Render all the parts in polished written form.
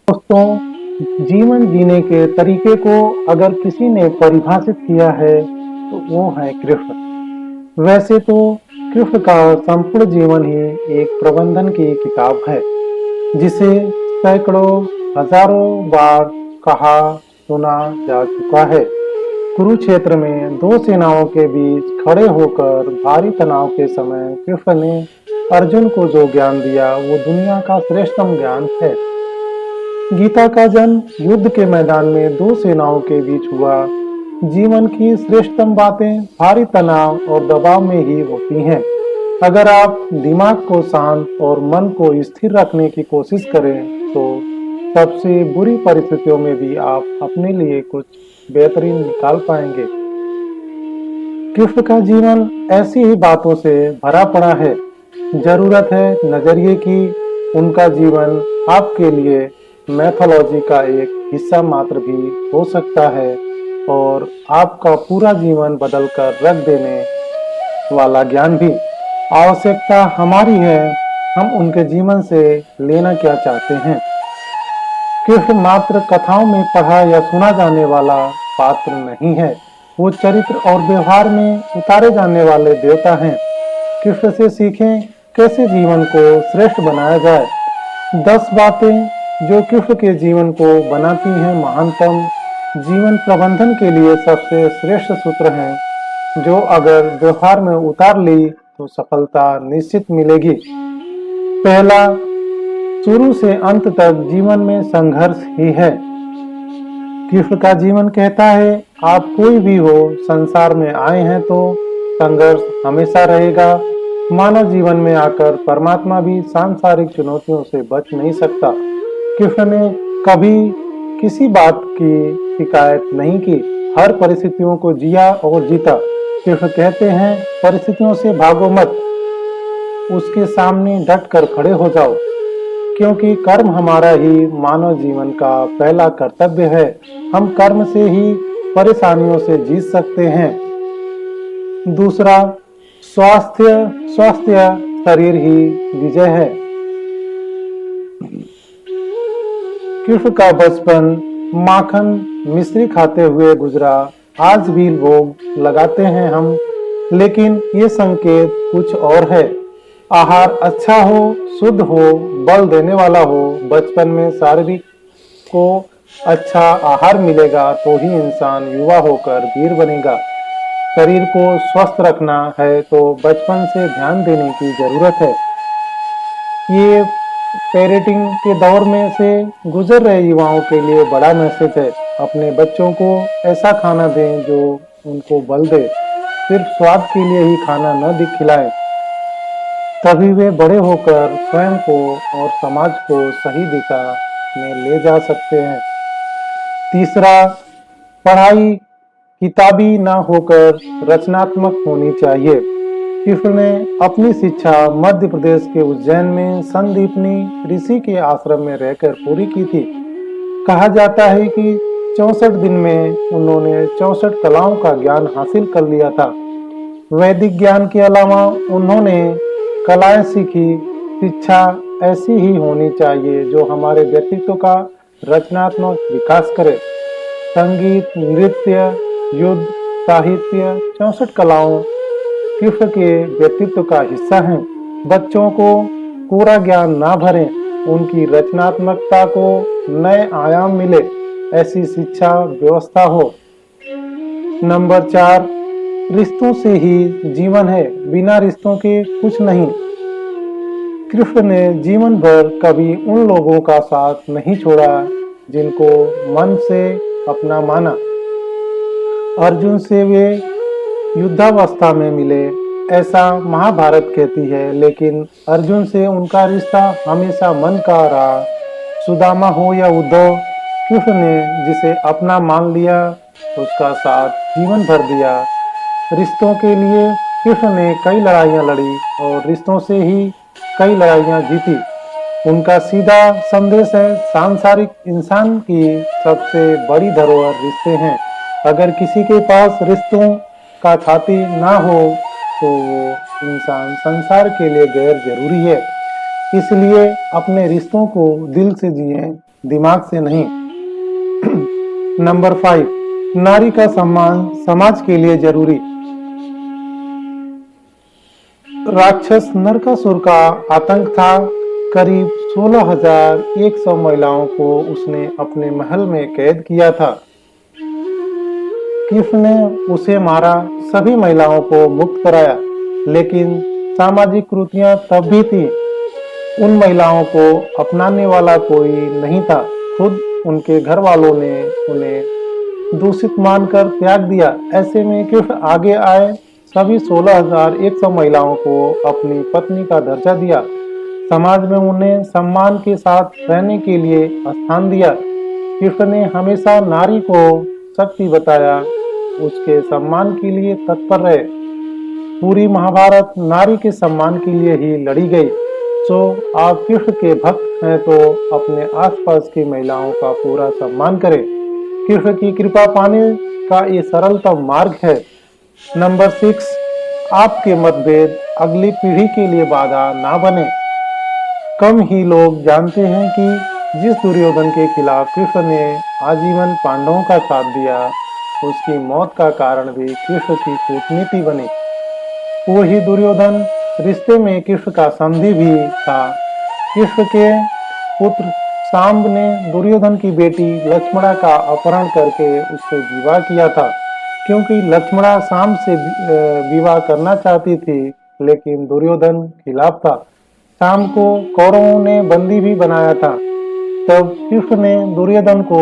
दोस्तों, जीवन जीने के तरीके को अगर किसी ने परिभाषित किया है तो वो है कृष्ण। वैसे तो कृष्ण का संपूर्ण जीवन ही एक प्रबंधन की किताब है, जिसे सैकड़ों हजारों बार कहा सुना जा चुका है। कुरुक्षेत्र में दो सेनाओं के बीच खड़े होकर भारी तनाव के समय कृष्ण ने अर्जुन को जो ज्ञान दिया वो दुनिया का श्रेष्ठतम ज्ञान है। गीता का जन्म युद्ध के मैदान में दो सेनाओं के बीच हुआ। जीवन की श्रेष्ठतम बातें भारी तनाव और दबाव में ही होती हैं। अगर आप दिमाग को शांत और मन को स्थिर रखने की कोशिश करें तो सबसे बुरी परिस्थितियों में भी आप अपने लिए कुछ बेहतरीन निकाल पाएंगे। कृष्ण का जीवन ऐसी ही बातों से भरा पड़ा है। जरूरत है नजरिए की। उनका जीवन आपके लिए मैथोलॉजी का एक हिस्सा मात्र भी हो सकता है और आपका पूरा जीवन बदल कर रख देने वाला ज्ञान भी। आवश्यकता हमारी है, हम उनके जीवन से लेना क्या चाहते हैं। कृष्ण मात्र कथाओं में पढ़ा या सुना जाने वाला पात्र नहीं है, वो चरित्र और व्यवहार में उतारे जाने वाले देवता हैं। कृष्ण से सीखें कैसे जीवन को श्रेष्ठ बनाया जाए। 10 बातें जो कृष्ण के जीवन को बनाती हैं महानतम। जीवन प्रबंधन के लिए सबसे श्रेष्ठ सूत्र हैं जो अगर व्यवहार में उतार ली तो सफलता निश्चित मिलेगी। पहला, शुरू से अंत तक जीवन में संघर्ष ही है। कृष्ण का जीवन कहता है आप कोई भी हो, संसार में आए हैं तो संघर्ष हमेशा रहेगा। मानव जीवन में आकर परमात्मा भी सांसारिक चुनौतियों से बच नहीं सकता। कृष्ण ने कभी किसी बात की शिकायत नहीं की, हर परिस्थितियों को जिया और जीता। कृष्ण कहते हैं परिस्थितियों से भागो मत, उसके सामने डट कर खड़े हो जाओ, क्योंकि कर्म हमारा ही मानव जीवन का पहला कर्तव्य है। हम कर्म से ही परेशानियों से जीत सकते हैं। दूसरा, स्वास्थ्य स्वास्थ्य शरीर ही विजय है। कृष्ण का बचपन माखन मिश्री खाते हुए गुजरा, आज भी भोग लगाते हैं हम, लेकिन ये संकेत कुछ और है। आहार अच्छा हो, शुद्ध हो, बल देने वाला हो। बचपन में शारीरिक को अच्छा आहार मिलेगा तो ही इंसान युवा होकर वीर बनेगा। शरीर को स्वस्थ रखना है तो बचपन से ध्यान देने की जरूरत है। ये पेरेंटिंग के दौर में से गुजर रहे युवाओं के लिए बड़ा मैसेज है। अपने बच्चों को ऐसा खाना दें जो उनको बल दे, सिर्फ स्वाद के लिए ही खाना न खिलाएं, तभी वे बड़े होकर स्वयं को और समाज को सही दिशा में ले जा सकते हैं। तीसरा, पढ़ाई किताबी ना होकर रचनात्मक होनी चाहिए। कृष्ण ने अपनी शिक्षा मध्य प्रदेश के उज्जैन में संदीपनी ऋषि के आश्रम में रहकर पूरी की थी। कहा जाता है कि 64 दिन में उन्होंने 64 कलाओं का ज्ञान हासिल कर लिया था। वैदिक ज्ञान के अलावा उन्होंने कलाएं सीखी। शिक्षा ऐसी ही होनी चाहिए जो हमारे व्यक्तित्व का रचनात्मक विकास करे। संगीत, नृत्य, युद्ध, साहित्य, 64 कलाओं कृष्ण के व्यक्तित्व का हिस्सा हैं। बच्चों को पूरा ज्ञान ना भरें, उनकी रचनात्मकता को नए आयाम मिले, ऐसी शिक्षा व्यवस्था हो। नंबर 4, रिश्तों से ही जीवन है, बिना रिश्तों के कुछ नहीं। कृष्ण ने जीवन भर कभी उन लोगों का साथ नहीं छोड़ा जिनको मन से अपना माना। अर्जुन से वे युद्धावस्था में मिले, ऐसा महाभारत कहती है, लेकिन अर्जुन से उनका रिश्ता हमेशा मन का रहा। सुदामा हो या उद्धव, कृष्ण ने जिसे अपना मान लिया उसका साथ जीवन भर दिया। रिश्तों के लिए कृष्ण ने कई लड़ाइयां लड़ी और रिश्तों से ही कई लड़ाइयां जीती। उनका सीधा संदेश है सांसारिक इंसान की सबसे बड़ी धरोहर रिश्ते हैं। अगर किसी के पास रिश्तों का छाती ना हो तो वो इंसान संसार के लिए गैर जरूरी है। इसलिए अपने रिश्तों को दिल से जिएं, दिमाग से नहीं। नंबर 5, नारी का सम्मान समाज के लिए जरूरी। राक्षस नरकासुर का आतंक था। करीब 16,100 महिलाओं को उसने अपने महल में कैद किया था। कृष्ण ने उसे मारा, सभी महिलाओं को मुक्त कराया, लेकिन सामाजिक कुरीतियां तब भी थी। उन महिलाओं को अपनाने वाला कोई नहीं था। खुद उनके घर वालों ने उन्हें दूषित मानकर त्याग दिया। ऐसे में कृष्ण आगे आए, सभी 16,100 महिलाओं को अपनी पत्नी का दर्जा दिया। समाज में उन्हें सम्मान के साथ रहने के लिए स्थान दिया। कृष्ण ने हमेशा नारी को शक्ति बताया, उसके सम्मान के लिए तत्पर रहे। पूरी महाभारत नारी के सम्मान के लिए ही लड़ी गई। तो आप कृष्ण के भक्त हैं तो अपने आसपास की महिलाओं का पूरा सम्मान करें। कृष्ण की कृपा पाने का ये सरलतम मार्ग है। नंबर 6, आपके मतभेद अगली पीढ़ी के लिए बाधा ना बने। कम ही लोग जानते हैं कि जिस दुर्योधन के खिलाफ कृष्ण ने आजीवन पांडवों का साथ दिया, उसकी मौत का कारण भी कृष्ण की कूटनीति बनी। वही दुर्योधन रिश्ते में कृष्ण का संधि भी था। कृष्ण के पुत्र सांब ने दुर्योधन की बेटी लक्ष्मणा का अपहरण करके उससे विवाह किया था, क्योंकि लक्ष्मणा सांब से विवाह करना चाहती थी, लेकिन दुर्योधन खिलाफ था। सांब को कौरवों ने बंदी भी बनाया था। तब कृष्ण ने दुर्योधन को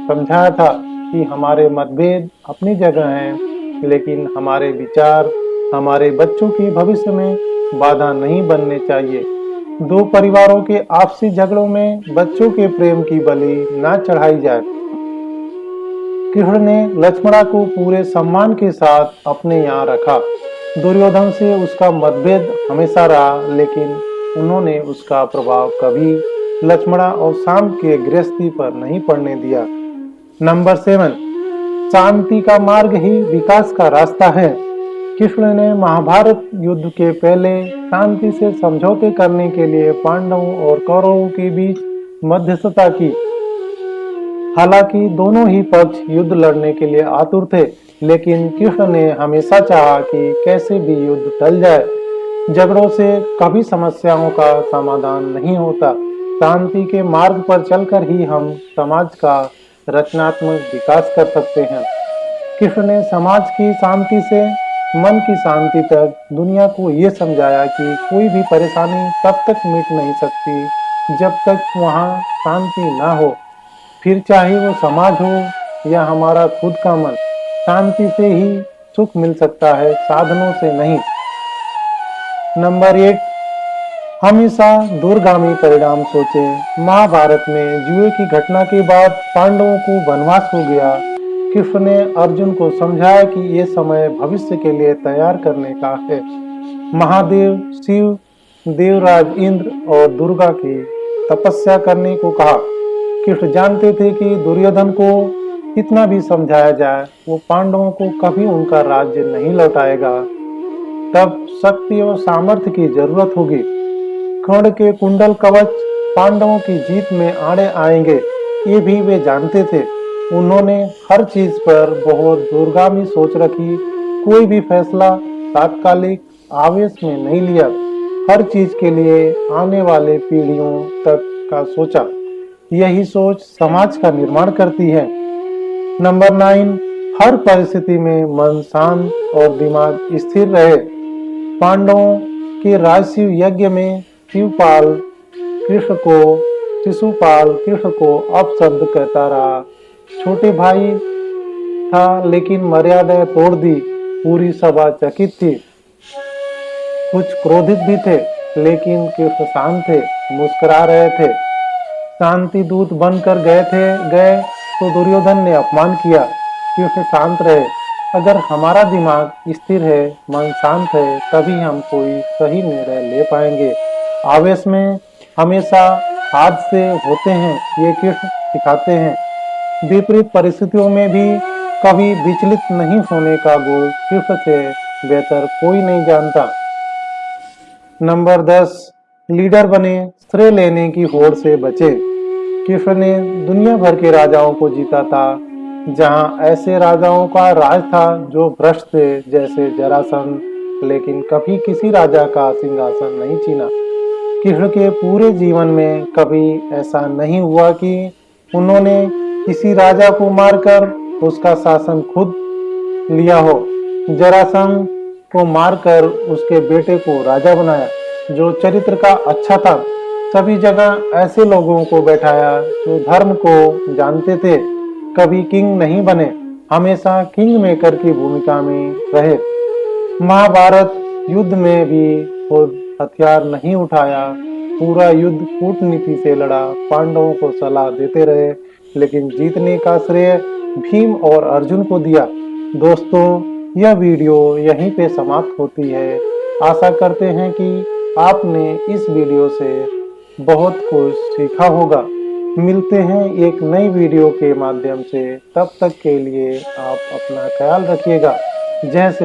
समझाया था कि हमारे मतभेद अपनी जगह हैं, लेकिन हमारे विचार हमारे बच्चों के भविष्य में बाधा नहीं बनने चाहिए। दो परिवारों के आपसी झगड़ों में बच्चों के प्रेम की बलि न चढ़ाई जाए। कृष्ण ने लक्ष्मणा को पूरे सम्मान के साथ अपने यहाँ रखा। दुर्योधन से उसका मतभेद हमेशा रहा, लेकिन उन्होंने उसका प्रभाव कभी लक्ष्मणा और सांब के गृहस्थी पर नहीं पड़ने दिया। नंबर 7, शांति का मार्ग ही विकास का रास्ता है। कृष्ण ने महाभारत युद्ध के पहले शांति से समझौते करने के लिए पांडवों और कौरवों के बीच मध्यस्थता की। हालांकि दोनों ही पक्ष युद्ध लड़ने के लिए आतुर थे, लेकिन कृष्ण ने हमेशा चाहा कि कैसे भी युद्ध टल जाए। झगड़ों से कभी समस्याओं का समाधान नहीं होता। शांति के मार्ग पर चलकर ही हम समाज का रचनात्मक विकास कर सकते हैं। कृष्ण ने समाज की शांति से मन की शांति तक दुनिया को ये समझाया कि कोई भी परेशानी तब तक मिट नहीं सकती जब तक वहाँ शांति ना हो। फिर चाहे वो समाज हो या हमारा खुद का मन, शांति से ही सुख मिल सकता है, साधनों से नहीं। नंबर 8, हमेशा दूरगामी परिणाम सोचें। महाभारत में जुए की घटना के बाद पांडवों को वनवास हो गया। कृष्ण ने अर्जुन को समझाया कि ये समय भविष्य के लिए तैयार करने का है। महादेव शिव, देवराज इंद्र और दुर्गा की तपस्या करने को कहा। कृष्ण जानते थे कि दुर्योधन को कितना भी समझाया जाए, वो पांडवों को कभी उनका राज्य नहीं लौटाएगा। तब शक्ति और सामर्थ्य की जरूरत होगी। कर्ण के कुंडल कवच पांडवों की जीत में आड़े आएंगे, ये भी वे जानते थे। उन्होंने हर चीज पर बहुत दूरगामी सोच रखी। कोई भी फैसला तात्कालिक आवेश में नहीं लिया। हर चीज के लिए आने वाले पीढ़ियों तक का सोचा। यही सोच समाज का निर्माण करती है। नंबर 9, हर परिस्थिति में मन शांत और दिमाग स्थिर रहे। पांडवों के राजशिव यज्ञ में शिवपाल कृष्ण को अपशब्द कहता रहा। छोटे भाई था, लेकिन मर्यादा तोड़ दी। पूरी सभा चकित थी। कुछ क्रोधित भी थे, लेकिन कृष्ण शांत थे, मुस्कुरा रहे थे। शांति दूत बनकर गए तो दुर्योधन ने अपमान किया। कृष्ण शांत रहे। अगर हमारा दिमाग स्थिर है, मन शांत है, तभी हम कोई सही निर्णय ले पाएंगे। आवेश में हमेशा हादसे होते हैं, ये कृष्ण सिखाते हैं। विपरीत परिस्थितियों में भी कभी विचलित नहीं होने का गुण कृष्ण से बेहतर कोई नहीं जानता। नंबर 10, लीडर बने, श्रेय लेने की होड़ से बचे। कृष्ण ने दुनिया भर के राजाओं को जीता था, जहां ऐसे राजाओं का राज था जो भ्रष्ट थे, जैसे जरासंध, लेकिन कभी किसी राजा का सिंहासन नहीं छीना। कृष्ण के पूरे जीवन में कभी ऐसा नहीं हुआ कि उन्होंने किसी राजा को मारकर उसका शासन खुद लिया हो। जरासंध को मारकर उसके बेटे को राजा बनाया, जो चरित्र का अच्छा था। सभी जगह ऐसे लोगों को बैठाया जो धर्म को जानते थे। कभी किंग नहीं बने, हमेशा किंग मेकर की भूमिका में रहे। महाभारत युद्ध में भी वो हथियार नहीं उठाया, पूरा युद्ध कूटनीति से लड़ा, पांडवों को सलाह देते रहे, लेकिन जीतने का श्रेय भीम और अर्जुन को दिया। दोस्तों, यह वीडियो यहीं पे समाप्त होती है। आशा करते हैं कि आपने इस वीडियो से बहुत कुछ सीखा होगा। मिलते हैं एक नई वीडियो के माध्यम से, तब तक के लिए आप अपना ख्याल रखिएगा। जय श्री